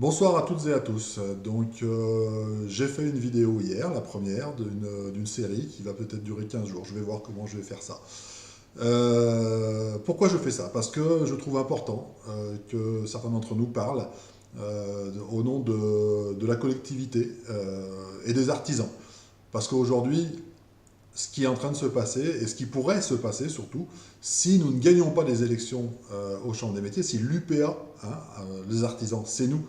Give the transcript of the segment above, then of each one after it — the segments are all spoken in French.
Bonsoir à toutes et à tous. Donc, j'ai fait une vidéo hier, la première d'une série qui va peut-être durer 15 jours. Je vais voir comment je vais faire ça. Pourquoi je fais ça? Parce que je trouve important que certains d'entre nous parlent au nom de la collectivité et des artisans. Parce qu'aujourd'hui, ce qui est en train de se passer, et ce qui pourrait se passer surtout, si nous ne gagnons pas les élections aux chambres des métiers, si l'UPA, les artisans, c'est nous,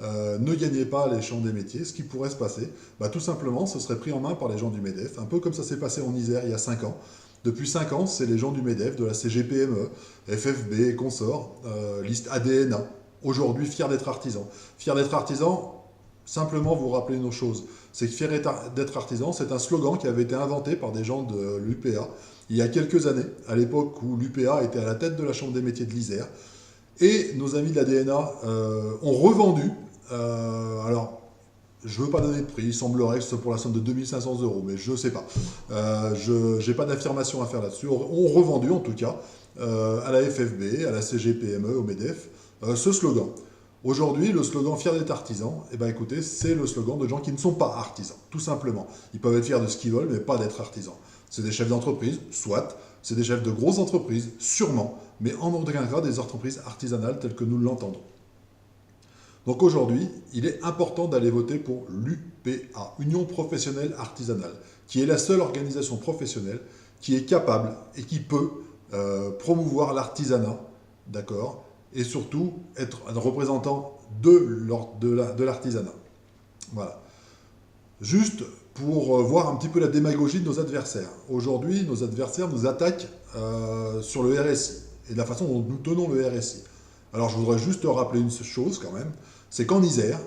ne gagnait pas les chambres des métiers, ce qui pourrait se passer, bah, tout simplement, ce serait pris en main par les gens du MEDEF, un peu comme ça s'est passé en Isère il y a 5 ans. Depuis 5 ans, c'est les gens du MEDEF, de la CGPME, FFB et consorts, liste ADNA, aujourd'hui fiers d'être artisans. Fiers d'être artisans, simplement vous rappeler une autre chose, c'est que fier d'être artisan, c'est un slogan qui avait été inventé par des gens de l'UPA il y a quelques années, à l'époque où l'UPA était à la tête de la Chambre des métiers de l'Isère. Et nos amis de la DNA ont revendu, alors je ne veux pas donner de prix, il semblerait que ce soit pour la somme de 2500 euros, mais je ne sais pas. Je n'ai pas d'affirmation à faire là-dessus. Ont revendu en tout cas à la FFB, à la CGPME, au MEDEF, ce slogan. Aujourd'hui, le slogan fier d'être artisan, eh ben écoutez, c'est le slogan de gens qui ne sont pas artisans, tout simplement. Ils peuvent être fiers de ce qu'ils veulent, mais pas d'être artisans. C'est des chefs d'entreprise, soit, c'est des chefs de grosses entreprises, sûrement, mais en aucun cas des entreprises artisanales telles que nous l'entendons. Donc aujourd'hui, il est important d'aller voter pour l'UPA, Union Professionnelle Artisanale, qui est la seule organisation professionnelle qui est capable et qui peut promouvoir l'artisanat, d'accord, et surtout être un représentant de l'artisanat. Voilà. Juste pour voir un petit peu la démagogie de nos adversaires. Aujourd'hui, nos adversaires nous attaquent sur le RSI et de la façon dont nous tenons le RSI. Alors je voudrais juste rappeler une chose quand même, c'est qu'en Isère,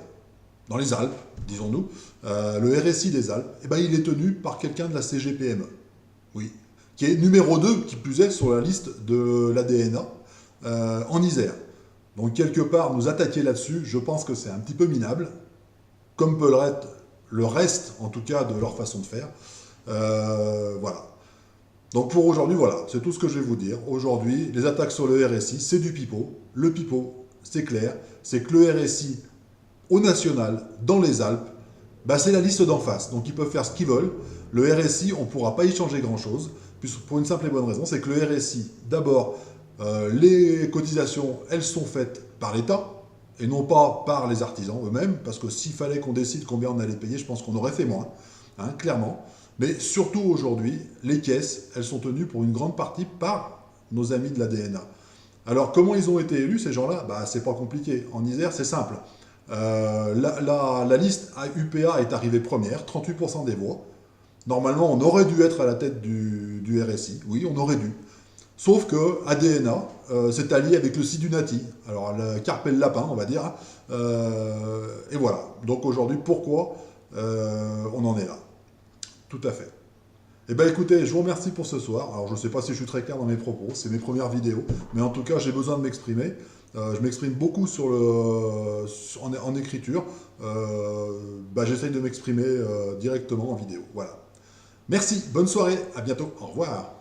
dans les Alpes, disons-nous, le RSI des Alpes, eh ben, il est tenu par quelqu'un de la CGPME. Oui. Qui est numéro 2, qui plus est, sur la liste de l'ADNA en Isère. Donc quelque part, nous attaquer là-dessus, je pense que c'est un petit peu minable, comme peut l'être le reste, en tout cas, de leur façon de faire. Voilà. Donc pour aujourd'hui, voilà, c'est tout ce que je vais vous dire. Aujourd'hui, les attaques sur le RSI, c'est du pipeau. Le pipeau, c'est clair, c'est que le RSI, au national, dans les Alpes, bah, c'est la liste d'en face. Donc ils peuvent faire ce qu'ils veulent. Le RSI, on ne pourra pas y changer grand-chose, pour une simple et bonne raison, c'est que le RSI, d'abord, les cotisations, elles sont faites par l'État, et non pas par les artisans eux-mêmes, parce que s'il fallait qu'on décide combien on allait payer, je pense qu'on aurait fait moins, clairement. Mais surtout aujourd'hui, les caisses, elles sont tenues pour une grande partie par nos amis de la DNA. Alors comment ils ont été élus ces gens-là? Bah, c'est pas compliqué. En Isère, c'est simple. La liste à UPA est arrivée première, 38% des voix. Normalement, on aurait dû être à la tête du RSI. Oui, on aurait dû. Sauf que ADNA s'est allié avec le Sidunati. Alors, le carpe et le lapin, on va dire. Et voilà. Donc aujourd'hui, pourquoi on en est là? Tout à fait. Eh bien écoutez, je vous remercie pour ce soir. Alors je ne sais pas si je suis très clair dans mes propos, c'est mes premières vidéos, mais en tout cas j'ai besoin de m'exprimer. Je m'exprime beaucoup en écriture. J'essaye de m'exprimer directement en vidéo. Voilà. Merci, bonne soirée, à bientôt, au revoir.